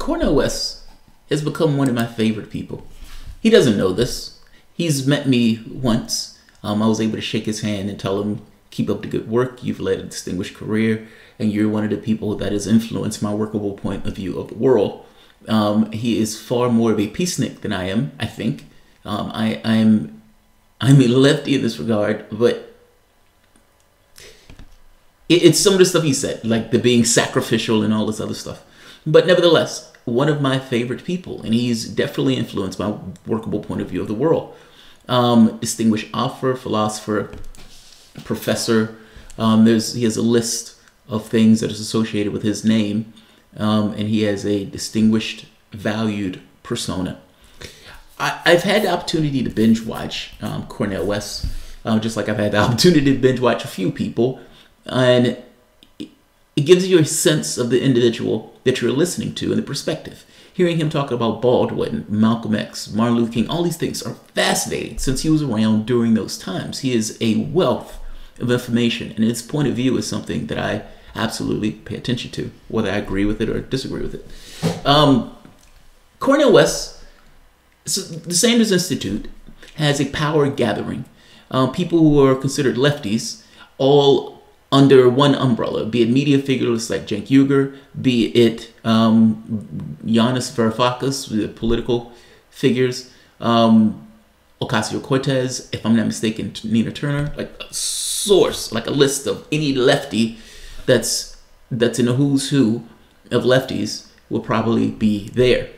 Cornel West has become one of my favorite people. He doesn't know this. He's met me once. I was able to shake his hand and tell him, keep up the good work. You've led a distinguished career, and you're one of the people that has influenced my workable point of view of the world. He is far more of a peacenik than I am, I think. I'm a lefty in this regard, but it's some of the stuff he said, like the being sacrificial and all this other stuff. But nevertheless, one of my favorite people, and he's definitely influenced my workable point of view of the world. Distinguished author, philosopher, professor. He has a list of things that is associated with his name, and he has a distinguished, valued persona. I've had the opportunity to binge watch Cornel West, just like I've had the opportunity to binge watch a few people, and it gives you a sense of the individual that you're listening to and the perspective. Hearing him talk about Baldwin, Malcolm X, Martin Luther King, all these things are fascinating since he was around during those times. He is a wealth of information, and his point of view is something that I absolutely pay attention to, whether I agree with it or disagree with it. Cornel West, so the Sanders Institute has a power gathering. People who are considered lefties, all under one umbrella, be it media figures like Cenk Uygur, be it Yanis Varoufakis, the political figures, Ocasio-Cortez, if I'm not mistaken, Nina Turner, like a source, like a list of any lefty that's in a who's who of lefties will probably be there.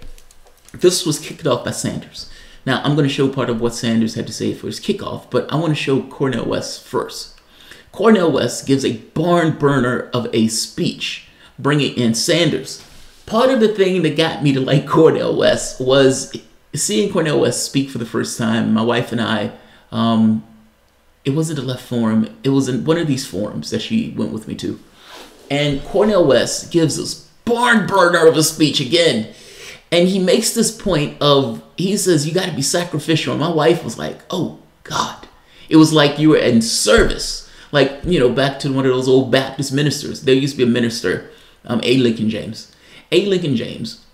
This was kicked off by Sanders. Now, I'm going to show part of what Sanders had to say for his kickoff, but I want to show Cornel West first. Cornel West gives a barn burner of a speech, bringing in Sanders. Part of the thing that got me to like Cornel West was seeing Cornel West speak for the first time. My wife and I, it wasn't a left forum. It was in one of these forums that she went with me to. And Cornel West gives us barn burner of a speech again. And he makes this point of, he says, you got to be sacrificial. And my wife was like, oh, God. It was like you were in service. Like, you know, back to one of those old Baptist ministers. There used to be a minister, A. Lincoln James. A. Lincoln James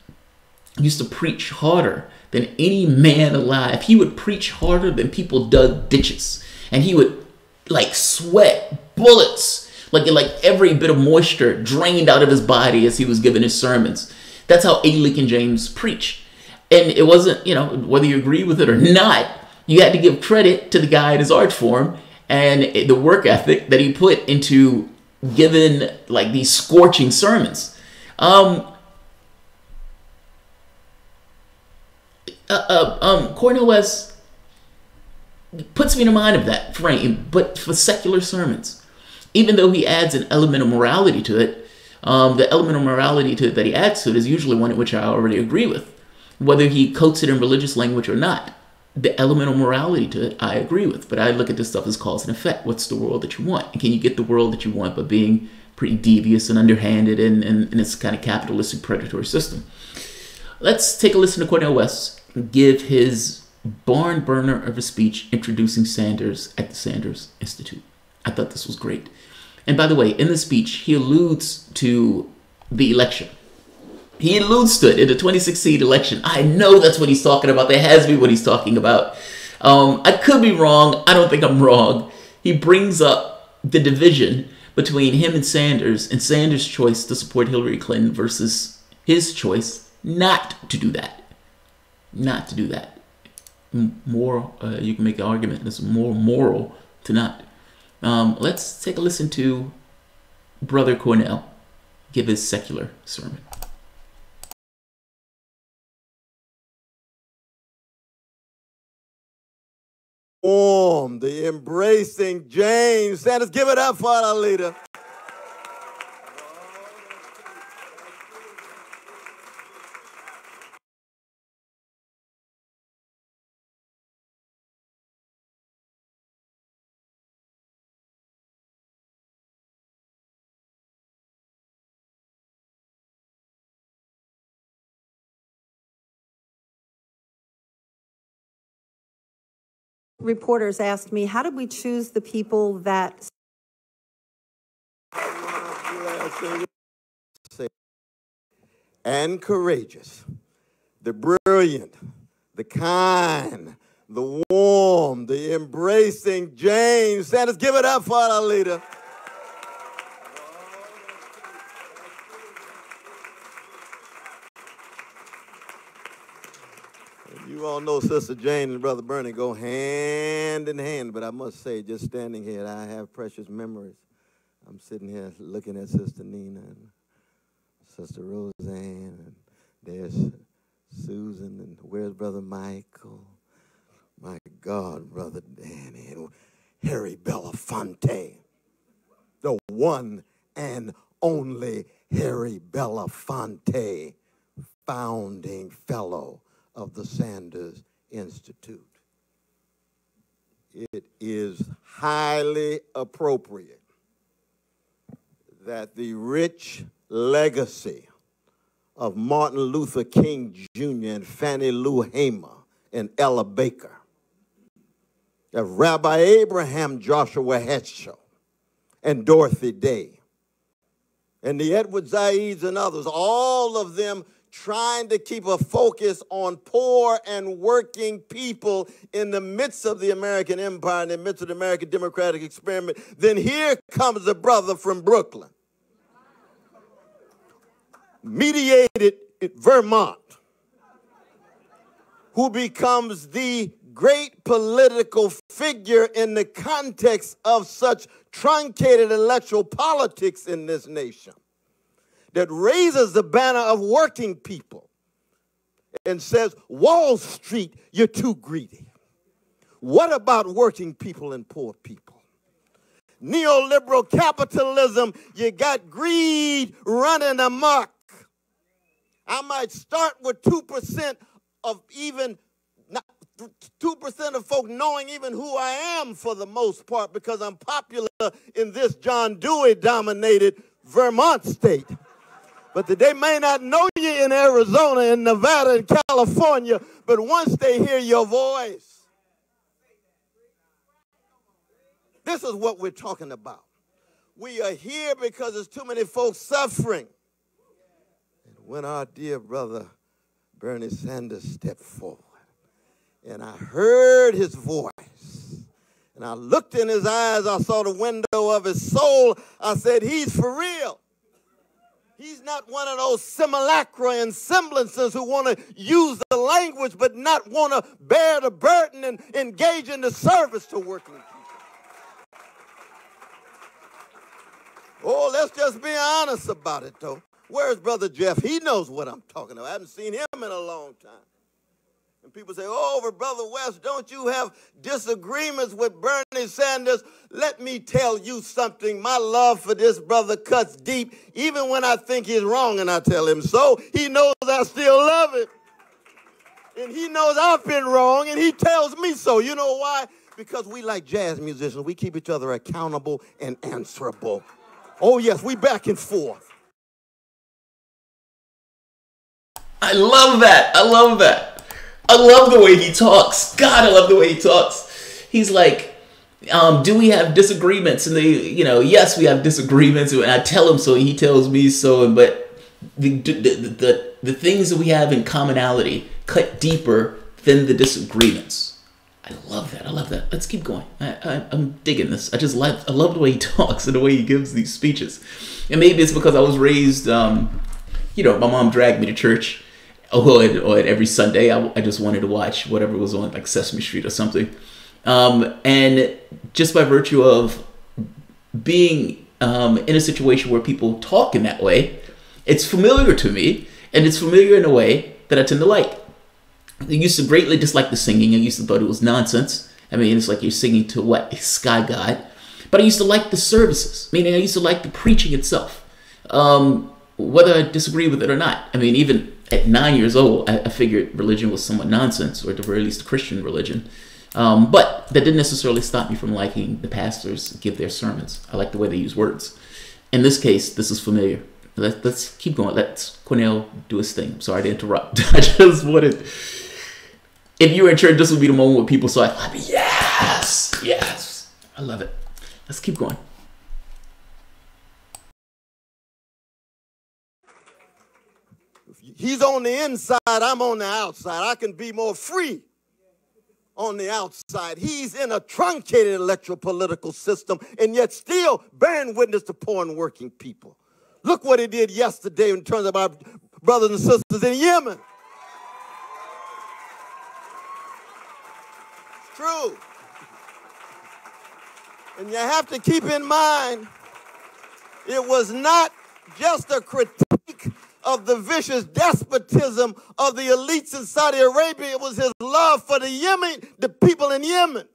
used to preach harder than any man alive. He would preach harder than people dug ditches. And he would, like, sweat bullets. Like every bit of moisture drained out of his body as he was giving his sermons. That's how A. Lincoln James preached. And it wasn't, you know, whether you agree with it or not, you had to give credit to the guy in his art form and the work ethic that he put into giving like these scorching sermons. Cornel West puts me in mind of that frame, but for secular sermons. Even though he adds an element of morality to it, the element of morality to it that he adds to it is usually one in which I already agree with. Whether he coats it in religious language or not, the element of morality to it, I agree with. But I look at this stuff as cause and effect. What's the world that you want? And can you get the world that you want by being pretty devious and underhanded in this kind of capitalistic predatory system? Let's take a listen to Cornel West give his barn burner of a speech introducing Sanders at the Sanders Institute. I thought this was great. And by the way, in the speech, he alludes to the election. He alludes to it in the 2016 election. I know that's what he's talking about. That has to be what he's talking about. I could be wrong. I don't think I'm wrong. He brings up the division between him and Sanders' choice to support Hillary Clinton versus his choice not to do that. Not to do that. More, you can make an argument that's more moral to not. Let's take a listen to Brother Cornel give his secular sermon. The embracing James Sanders. Give it up for our leader. Reporters asked me, how did we choose the people that... and courageous, the brilliant, the kind, the warm, the embracing James Sanders. Give it up for our leader. You all know Sister Jane and Brother Bernie go hand in hand, but I must say, just standing here, I have precious memories. I'm sitting here looking at Sister Nina and Sister Roseanne, and there's Susan, and where's Brother Michael? My God, Brother Danny, and Harry Belafonte, the one and only Harry Belafonte, founding fellow of the Sanders Institute. It is highly appropriate that the rich legacy of Martin Luther King Jr. and Fannie Lou Hamer and Ella Baker, of Rabbi Abraham Joshua Heschel and Dorothy Day, and the Edward Zaids and others, all of them trying to keep a focus on poor and working people in the midst of the American empire, in the midst of the American democratic experiment. Then here comes a brother from Brooklyn, mediated in Vermont, who becomes the great political figure in the context of such truncated electoral politics in this nation, that raises the banner of working people and says, Wall Street, you're too greedy. What about working people and poor people? Neoliberal capitalism, you got greed running amok. I might start with 2% of even, 2% of folk knowing even who I am for the most part, because I'm popular in this John Dewey-dominated Vermont state. But they may not know you in Arizona, in Nevada, and California, but once they hear your voice, this is what we're talking about. We are here because there's too many folks suffering. And when our dear brother Bernie Sanders stepped forward, and I heard his voice, and I looked in his eyes, I saw the window of his soul, I said, he's for real. He's not one of those simulacra and semblances who want to use the language but not want to bear the burden and engage in the service to working people. Oh, let's just be honest about it, though. Where's Brother Jeff? He knows what I'm talking about. I haven't seen him in a long time. And people say, oh, but Brother West, don't you have disagreements with Bernie Sanders? Let me tell you something. My love for this brother cuts deep, even when I think he's wrong and I tell him so. He knows I still love him. And he knows I've been wrong, and he tells me so. You know why? Because we, like jazz musicians, we keep each other accountable and answerable. Oh, yes, we back and forth. I love that. I love that. I love the way he talks. God, I love the way he talks. He's like, do we have disagreements? And yes, we have disagreements. And I tell him so, he tells me so. But the things that we have in commonality cut deeper than the disagreements. I love that. I love that. Let's keep going. I'm digging this. I love the way he talks and the way he gives these speeches. And maybe it's because I was raised, my mom dragged me to church. Or every Sunday, I just wanted to watch whatever was on, like Sesame Street or something. And just by virtue of being in a situation where people talk in that way, it's familiar to me, and it's familiar in a way that I tend to like. I used to greatly dislike the singing. I used to thought it was nonsense. I mean, it's like you're singing to what? A sky god. But I used to like the services. Meaning I used to like the preaching itself. Whether I disagree with it or not. I mean, even at 9 years old, I figured religion was somewhat nonsense, or at the very least a Christian religion. But that didn't necessarily stop me from liking the pastors give their sermons. I like the way they use words. In this case, this is familiar. Let's keep going. Let Cornell do his thing. I'm sorry to interrupt. I just wanted... If you were in church, this would be the moment where people saw it. I'd be, yes! Yes! I love it. Let's keep going. he's on the inside, I'm on the outside. I can be more free on the outside. He's in a truncated electoral political system and yet still bearing witness to poor and working people. Look what he did yesterday in terms of our brothers and sisters in Yemen. It's true. And you have to keep in mind, it was not just a critique of the vicious despotism of the elites in Saudi Arabia. It was his love for the people in Yemen.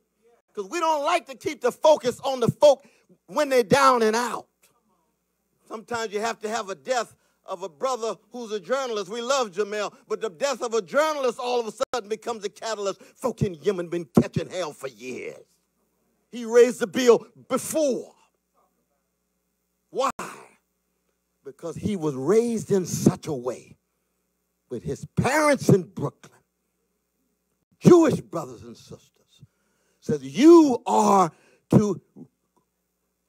Because we don't like to keep the focus on the folk when they're down and out. Sometimes you have to have a death of a brother who's a journalist. We love Jamarl, but the death of a journalist all of a sudden becomes a catalyst. Folk in Yemen been catching hell for years. He raised the bill before. Why? Because he was raised in such a way with his parents in Brooklyn, Jewish brothers and sisters, says you are to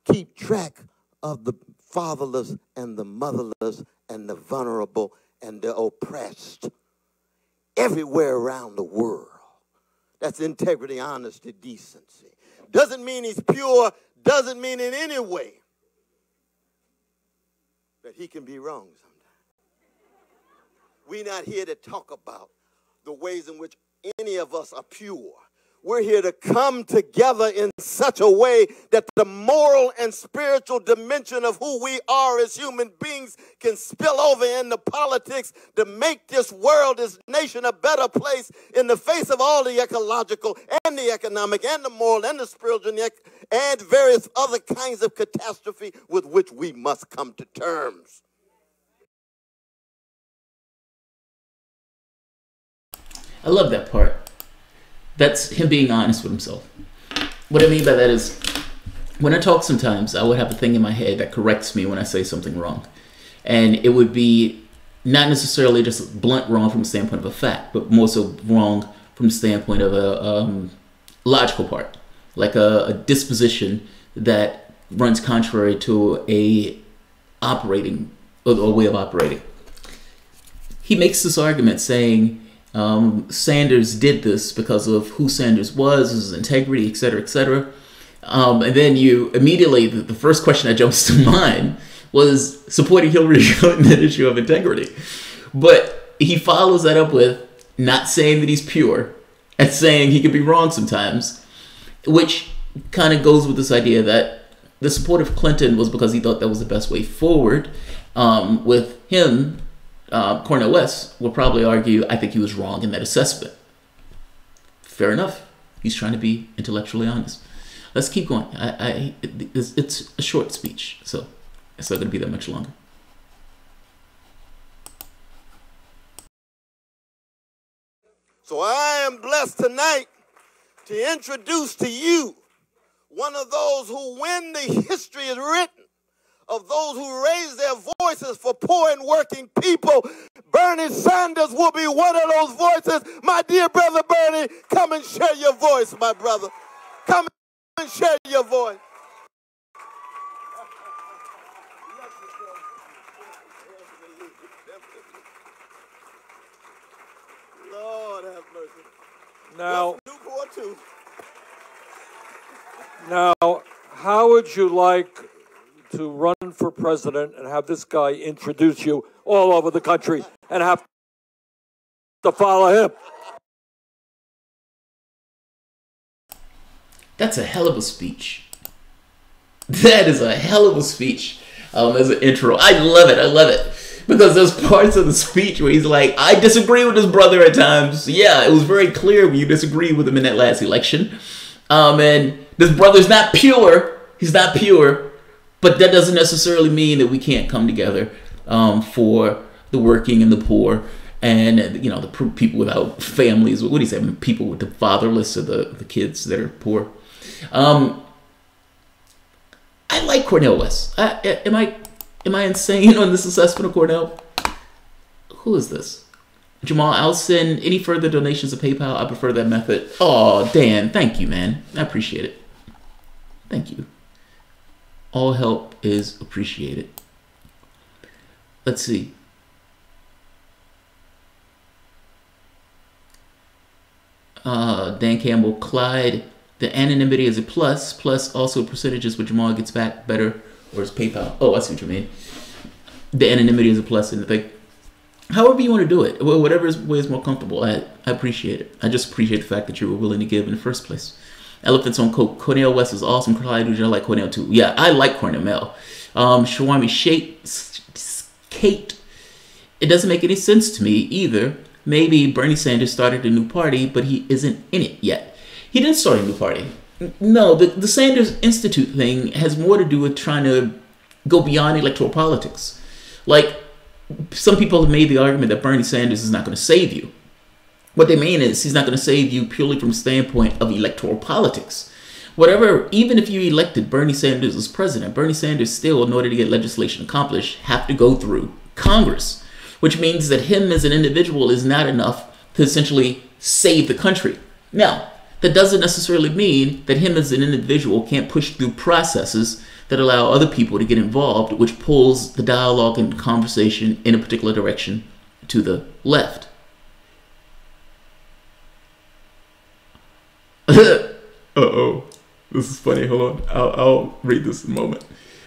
keep track of the fatherless and the motherless and the vulnerable and the oppressed everywhere around the world. That's integrity, honesty, decency. Doesn't mean he's pure, doesn't mean in any way that he can be wrong sometimes. We're not here to talk about the ways in which any of us are pure. We're here to come together in such a way that the moral and spiritual dimension of who we are as human beings can spill over into politics to make this world, this nation, a better place in the face of all the ecological and the economic and the moral and the spiritual and various other kinds of catastrophe with which we must come to terms. I love that part. That's him being honest with himself. What I mean by that is, when I talk sometimes, I would have a thing in my head that corrects me when I say something wrong. And it would be not necessarily just blunt wrong from the standpoint of a fact, but more so wrong from the standpoint of a logical part. Like a disposition that runs contrary to a way of operating. He makes this argument saying, Sanders did this because of who Sanders was, his integrity, etc., etc. And then you immediately, the first question that jumps to mind was supporting Hillary Clinton on the issue of integrity. But he follows that up with not saying that he's pure and saying he could be wrong sometimes, which kind of goes with this idea that the support of Clinton was because he thought that was the best way forward. With him, Cornel West will probably argue, I think he was wrong in that assessment. Fair enough. He's trying to be intellectually honest. Let's keep going. It's a short speech, so it's not going to be that much longer. So I am blessed tonight to introduce to you one of those who, when the history is written, of those who raise their voices for poor and working people, Bernie Sanders will be one of those voices. My dear brother Bernie, come and share your voice, my brother. Come and share your voice. Lord have mercy. Now, how would you like to run for president and have this guy introduce you all over the country and have to follow him? That's a hell of a speech. That is a hell of a speech as an intro. I love it. I love it. Because there's parts of the speech where he's like, I disagree with his brother at times. Yeah, it was very clear when you disagree with him in that last election. And this brother's not pure. He's not pure. But that doesn't necessarily mean that we can't come together for the working and the poor and, you know, the people without families. What do you say? People with the fatherless or the kids that are poor. I like Cornel West. Am I insane on this assessment of Cornel? Who is this? Jamal, I'll send any further donations to PayPal. I prefer that method. Oh, Dan, thank you, man. I appreciate it. Thank you. All help is appreciated. Let's see. Dan Campbell, Clyde, the anonymity is a plus, plus also percentages when Jamal gets back better, or his PayPal. Oh, I see what you mean. The anonymity is a plus in the thing. However you want to do it, whatever way is more comfortable, I appreciate it. I just appreciate the fact that you were willing to give in the first place. Elephants on Coke. Cornel West is awesome. Clyde, I like Cornell too. Yeah, I like Cornell. Shawami Kate. It doesn't make any sense to me either. Maybe Bernie Sanders started a new party, but he isn't in it yet. He didn't start a new party. No, the Sanders Institute thing has more to do with trying to go beyond electoral politics. Like, some people have made the argument that Bernie Sanders is not going to save you. What they mean is he's not going to save you purely from the standpoint of electoral politics. Whatever, even if you elected Bernie Sanders as president, Bernie Sanders still, in order to get legislation accomplished, have to go through Congress, which means that him as an individual is not enough to essentially save the country. Now, that doesn't necessarily mean that him as an individual can't push through processes that allow other people to get involved, which pulls the dialogue and conversation in a particular direction to the left. Uh-oh. This is funny. Hold on. I'll read this in a moment.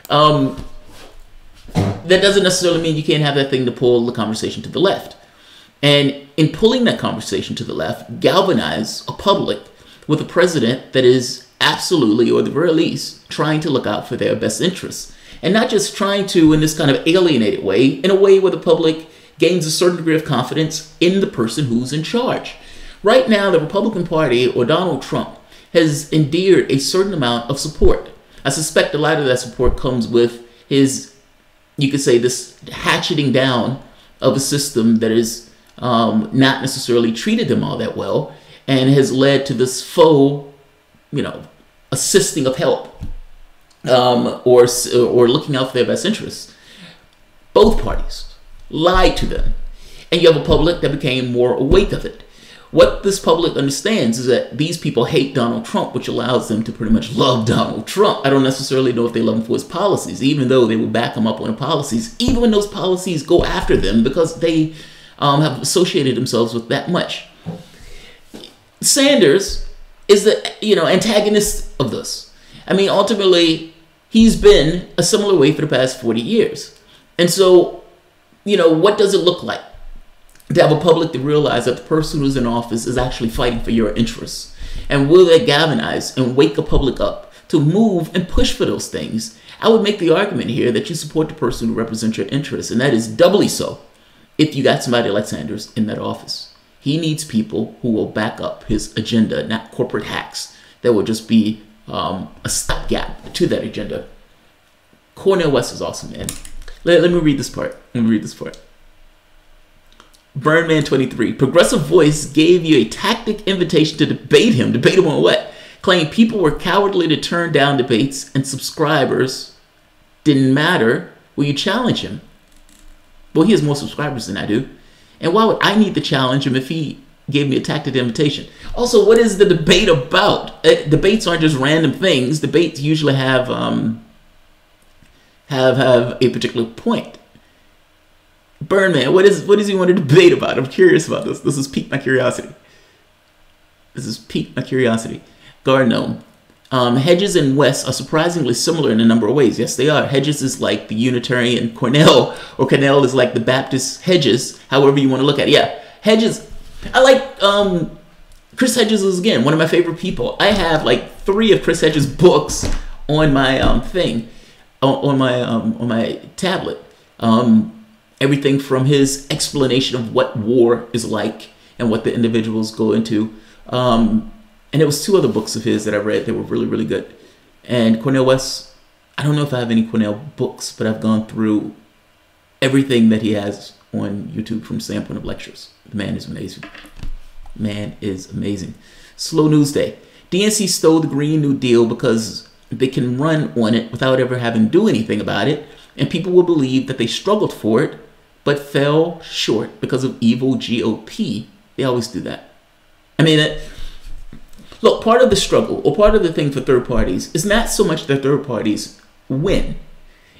That doesn't necessarily mean you can't have that thing to pull the conversation to the left. And in pulling that conversation to the left, galvanize a public with a president that is absolutely, or at the very least, trying to look out for their best interests. And not just trying to, in this kind of alienated way, in a way where the public gains a certain degree of confidence in the person who's in charge. Right now, the Republican Party, or Donald Trump, has endeared a certain amount of support. I suspect a lot of that support comes with his, you could say, this hatcheting down of a system that is not necessarily treated them all that well, and has led to this faux, assisting of help, or looking out for their best interests. Both parties lied to them, and you have a public that became more awake of it. What this public understands is that these people hate Donald Trump, which allows them to pretty much love Donald Trump. I don't necessarily know if they love him for his policies, even though they will back him up on the policies, even when those policies go after them because they have associated themselves with that much. Sanders is the antagonist of this. I mean, ultimately, he's been a similar way for the past 40 years. And so, what does it look like to have a public to realize that the person who's in office is actually fighting for your interests? And will that galvanize and wake the public up to move and push for those things? I would make the argument here that you support the person who represents your interests, and that is doubly so if you got somebody like Sanders in that office. He needs people who will back up his agenda, not corporate hacks that will just be a stopgap to that agenda. Cornel West is awesome, man. Let me read this part. Burnman 23. Progressive Voice gave you a tactic invitation to debate him. Debate him on what? Claimed people were cowardly to turn down debates and subscribers didn't matter. Will you challenge him? Well, he has more subscribers than I do. And why would I need to challenge him if he gave me a tactic invitation? Also, what is the debate about? Debates aren't just random things. Debates usually have a particular point. Burnman, what does he want to debate about? I'm curious about this. This has piqued my curiosity. Garnell. Hedges and West are surprisingly similar in a number of ways. Yes, they are. Hedges is like the Unitarian Cornell, or Cornell is like the Baptist Hedges, however you want to look at it. Yeah, Hedges. I like Chris Hedges is, again, one of my favorite people. I have like 3 of Chris Hedges' books on my on my tablet. Everything from his explanation of what war is like and what the individuals go into. And there was 2 other books of his that I read that were really, really good. And Cornel West, I don't know if I have any Cornell books, but I've gone through everything that he has on YouTube from the standpoint of lectures. The man is amazing. Slow News Day. DNC stole the Green New Deal because they can run on it without ever having to do anything about it. And people will believe that they struggled for it, but fell short because of evil GOP. They always do that. I mean, look, part of the struggle, or part of the thing for third parties, is not so much that third parties win.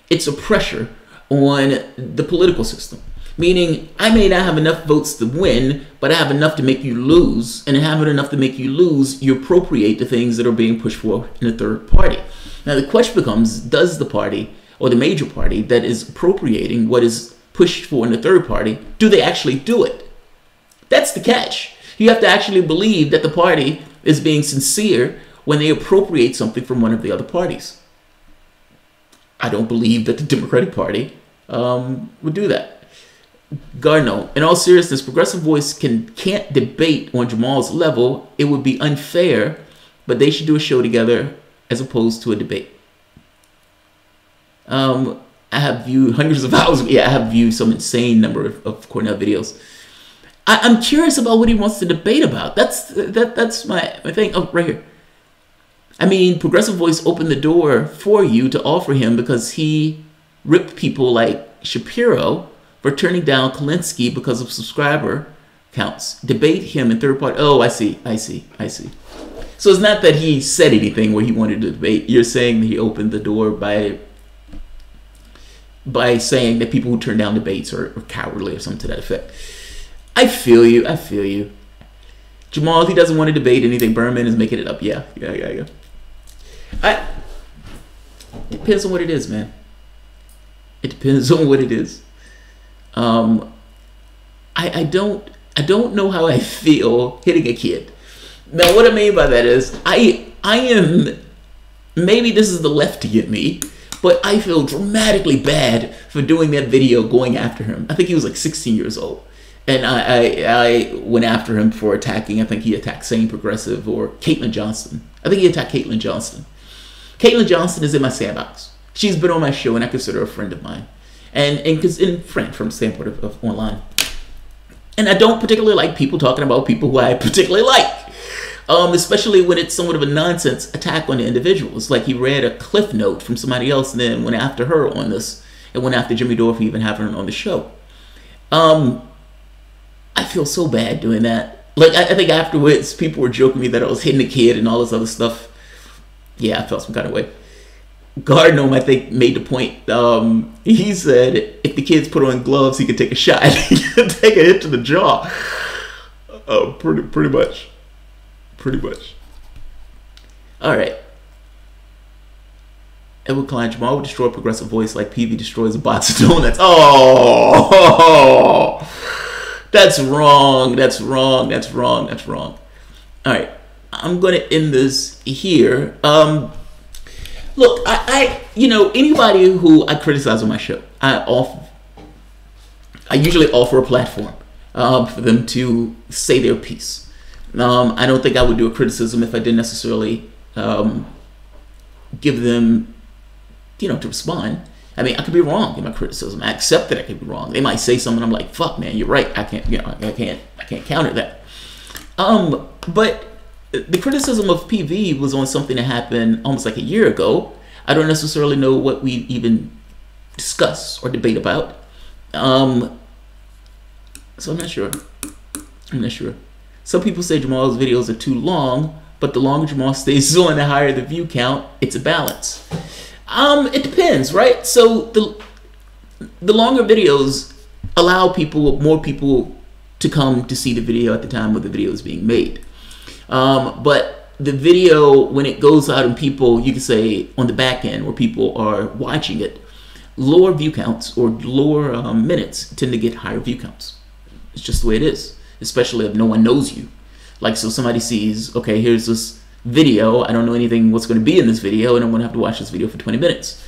It's a pressure on the political system. Meaning, I may not have enough votes to win, but I have enough to make you lose. And having enough to make you lose, you appropriate the things that are being pushed for in the third party. Now, the question becomes, does the party, or the major party that is appropriating what is pushed for in the third party, do they actually do it? That's the catch. You have to actually believe that the party is being sincere when they appropriate something from one of the other parties. I don't believe that the Democratic Party would do that. Cornell, in all seriousness, Progressive Voice can't debate on Jamal's level. It would be unfair, but they should do a show together as opposed to a debate. I have viewed hundreds of hours. Yeah, I have viewed some insane number of Cornell videos. I'm curious about what he wants to debate about. That's my thing. Oh, right here. I mean, Progressive Voice opened the door for you to offer him because he ripped people like Shapiro for turning down Kalinsky because of subscriber counts. Debate him in third party. Oh, I see. So it's not that he said anything where he wanted to debate. You're saying that he opened the door by saying that people who turn down debates are cowardly or something to that effect. I feel you. Jamal, he doesn't want to debate anything. Berman is making it up. Yeah. It depends on what it is, man. It depends on what it is. I don't know how I feel hitting a kid. Now, what I mean by that is I am, maybe this is the lefty in me, but I feel dramatically bad for doing that video going after him. I think he was like 16 years old. And I went after him for attacking, I think he attacked Sane Progressive or Caitlin Johnston. I think he attacked Caitlin Johnston. Caitlin Johnston is in my sandbox. She's been on my show and I consider her a friend of mine. And friend from the standpoint of online. And I don't particularly like people talking about people who I particularly like. Especially when it's somewhat of a nonsense attack on the individuals. Like he read a cliff note from somebody else and then went after her on this. And went after Jimmy Dore for even having her on the show. I feel so bad doing that. Like, I think afterwards, people were joking me that I was hitting a kid and all this other stuff. Yeah, I felt some kind of way. Gardner, I think, made the point. He said if the kids put on gloves, he could take a shot. He could take a hit to the jaw. Pretty much. All right. Edward Klein, Jamal would destroy Progressive Voice like PV destroys a box of donuts. Oh! That's wrong. All right. I'm going to end this here. Look, I anybody who I criticize on my show, I usually offer a platform for them to say their piece. I don't think I would do a criticism if I didn't necessarily give them, to respond. I mean, I could be wrong in my criticism. I accept that I could be wrong. They might say something. I'm like, fuck, man, you're right. I can't counter that. But the criticism of PV was on something that happened almost like a year ago. I don't necessarily know what we even discuss or debate about. So I'm not sure. Some people say Jamal's videos are too long, but the longer Jamal stays on, the higher the view count. It's a balance. It depends, right? So the longer videos allow more people to come to see the video at the time when the video is being made. But the video, when it goes out and people, you can say on the back end where people are watching it, lower view counts or lower minutes tend to get higher view counts. It's just the way it is, especially if no one knows you. Like, so somebody sees, okay, here's this video, I don't know anything what's going to be in this video, and I'm going to have to watch this video for 20 minutes.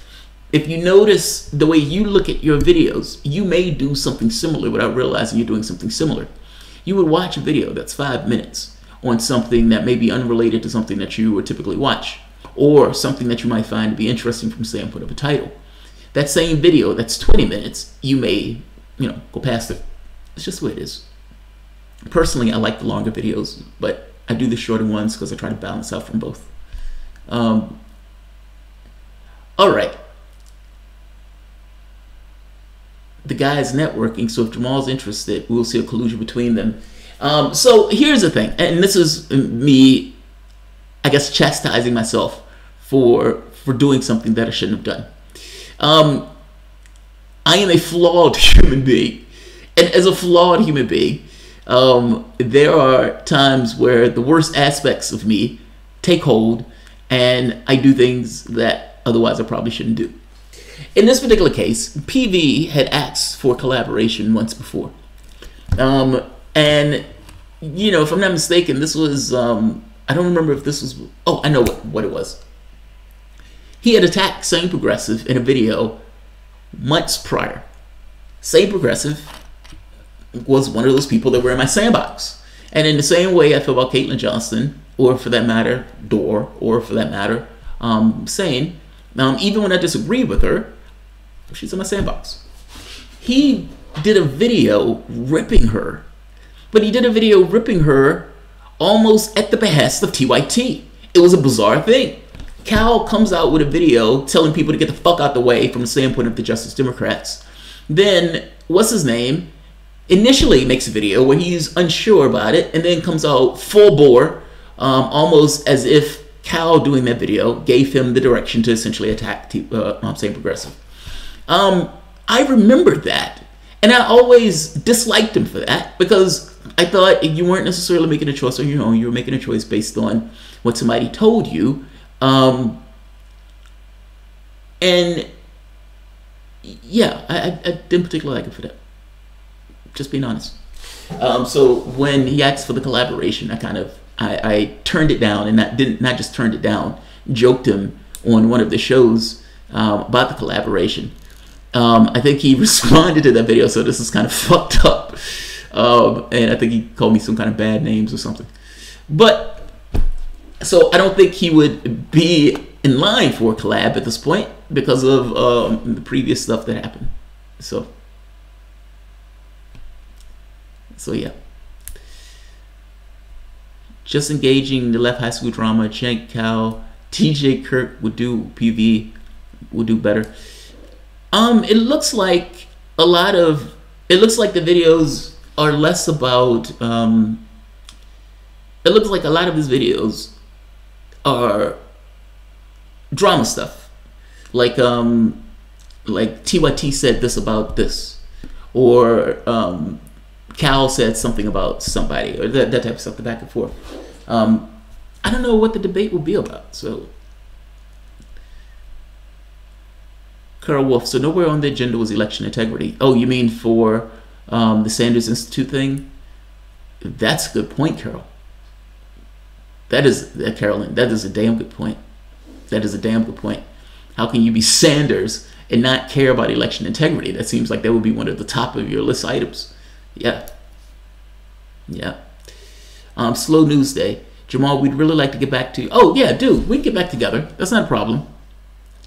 If you notice the way you look at your videos, you may do something similar without realizing you're doing something similar. You would watch a video that's 5 minutes on something that may be unrelated to something that you would typically watch, or something that you might find to be interesting from the standpoint of a title. That same video that's 20 minutes, you may, go past it. It's just the way it is. Personally, I like the longer videos, but I do the shorter ones because I try to balance out from both. All right. The guy's networking, so if Jamal's interested, we'll see a collusion between them. So here's the thing, and this is me, I guess, chastising myself for doing something that I shouldn't have done. I am a flawed human being, And as a flawed human being, there are times where the worst aspects of me take hold, and I do things that otherwise I probably shouldn't do. In this particular case, PV had asked for collaboration once before. And, you know, if I'm not mistaken, this was, I don't remember if this was, oh, I know what it was. He had attacked Sane Progressive in a video months prior. Sane Progressive was one of those people that were in my sandbox. And in the same way I feel about Caitlin Johnston, or for that matter, Dore, or for that matter, Sane, even when I disagree with her, she's in my sandbox. He did a video ripping her, but he did a video ripping her almost at the behest of TYT. It was a bizarre thing. Cal comes out with a video telling people to get the fuck out the way from the standpoint of the Justice Democrats. Then, what's his name? Initially makes a video where he's unsure about it, and then comes out full bore, almost as if Cal doing that video gave him the direction to essentially attack Sane Progressive. I remembered that, and I always disliked him for that, because I thought you weren't necessarily making a choice on your own. You were making a choice based on what somebody told you. And yeah, I didn't particularly like it for that. Just being honest. So when he asked for the collaboration, I turned it down, and not just turned it down, joked him on one of the shows about the collaboration. I think he responded to that video, so this is kind of fucked up. And I think he called me some kind of bad names or something. But, so I don't think he would be in line for a collab at this point because of the previous stuff that happened. So yeah. Just engaging the left high school drama, Cenk Cal, TJ Kirk would do, PV would do better. It looks like the videos are less about, it looks like a lot of his videos are drama stuff. Like TYT said this about this, or Cal said something about somebody, or that type of stuff, the back and forth. I don't know what the debate will be about, so. Carl Wolf, so nowhere on the agenda was election integrity. Oh, you mean for the Sanders Institute thing? That's a good point, Carol. Carolyn, that is a damn good point. That is a damn good point. How can you be Sanders and not care about election integrity? That seems like that would be one of the top of your list items. Yeah. Yeah. Slow news day. Jamal, we'd really like to get back to... Oh, yeah, dude, we can get back together. That's not a problem.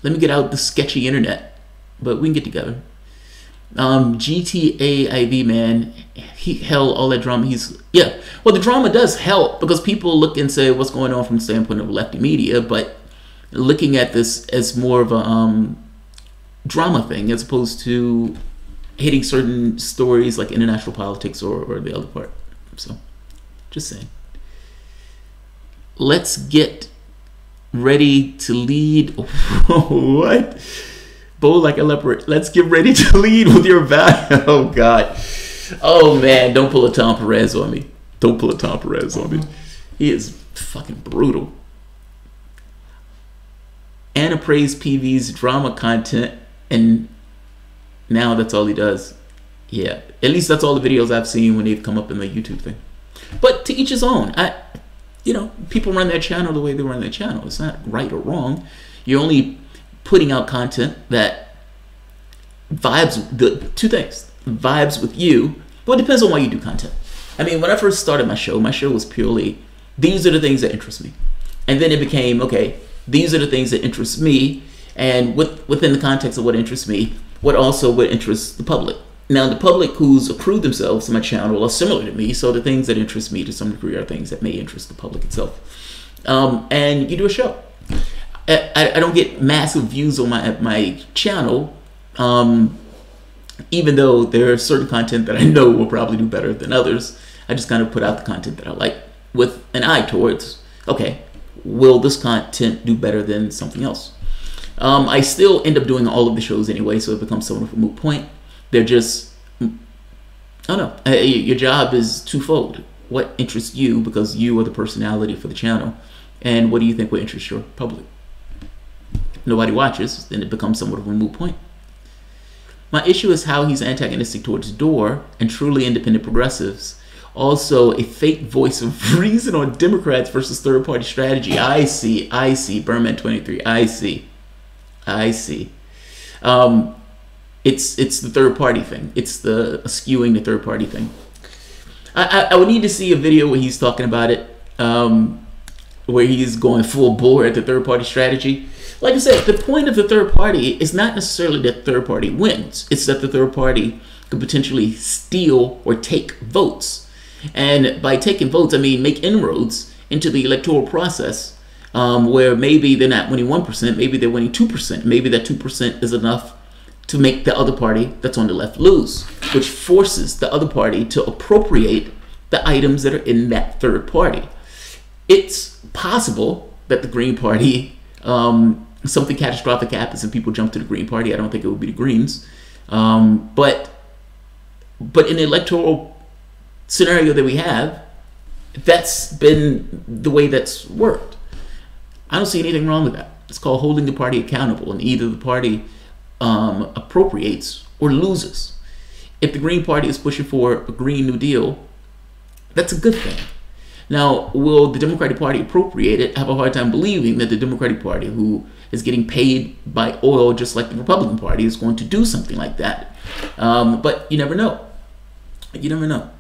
Let me get out the sketchy internet, but we can get together. GTA IV, man, he held all that drama. Yeah, well, the drama does help because people look and say what's going on from the standpoint of lefty media, but looking at this as more of a drama thing as opposed to hitting certain stories like international politics or the other part. So, just saying. Let's get ready to lead. What? Bold like a leopard. Let's get ready to lead with your value. Oh, God. Oh, man. Don't pull a Tom Perez on me. Don't pull a Tom Perez on me. He is fucking brutal. Anna praised PV's drama content, and now that's all he does. Yeah. At least that's all the videos I've seen when they've come up in the YouTube thing. But to each his own. You know, people run their channel the way they run their channel. It's not right or wrong. You're only putting out content that vibes, the two things, vibes with you. Well, it depends on why you do content. I mean, when I first started my show was purely, these are the things that interest me. And then it became, okay, these are the things that interest me. And within the context of what interests me, what interests the public. Now, the public who's accrued themselves to my channel are similar to me, so the things that interest me to some degree are things that may interest the public itself. And you do a show. I don't get massive views on my channel, even though there are certain content that I know will probably do better than others. I just kind of put out the content that I like with an eye towards, okay, will this content do better than something else? I still end up doing all of the shows anyway, so it becomes somewhat of a moot point. They're just Oh no, your job is twofold. What interests you because you are the personality for the channel, and what do you think will interest your public? Nobody watches, then it becomes somewhat of a moot point. My issue is how he's antagonistic towards Dore and truly independent progressives. Also, a fake voice of reason on Democrats versus third-party strategy. I see, Berman 23, I see. It's the third-party thing. It's the skewing the third-party thing. I would need to see a video where he's talking about it, where he's going full bore at the third-party strategy. Like I said, the point of the third party is not necessarily that the third party wins. It's that the third party could potentially steal or take votes. And by taking votes, I mean make inroads into the electoral process, where maybe they're not winning 1%, maybe they're winning 2%. Maybe that 2% is enough to make the other party that's on the left lose, which forces the other party to appropriate the items that are in that third party. It's possible that the Green Party, something catastrophic happens and people jump to the Green Party. I don't think it would be the Greens. But in the electoral scenario that we have, that's been the way that's worked. I don't see anything wrong with that. It's called holding the party accountable, and either the party appropriates or loses. If the Green Party is pushing for a Green New Deal, that's a good thing. Now, will the Democratic Party appropriate it? I have a hard time believing that the Democratic Party, who is getting paid by oil just like the Republican Party, is going to do something like that. But you never know. You never know.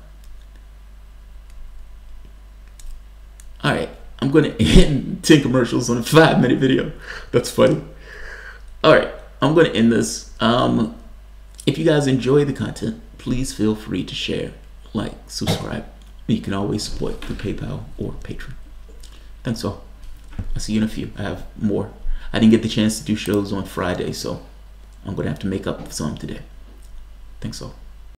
All right, I'm going to end 10 commercials on a 5-minute video. That's funny. All right, I'm going to end this. If you guys enjoy the content, please feel free to share, like, subscribe. You can always support through PayPal or Patreon. Thanks all. I'll see you in a few. I have more. I didn't get the chance to do shows on Friday, so I'm going to have to make up some today. Thanks all.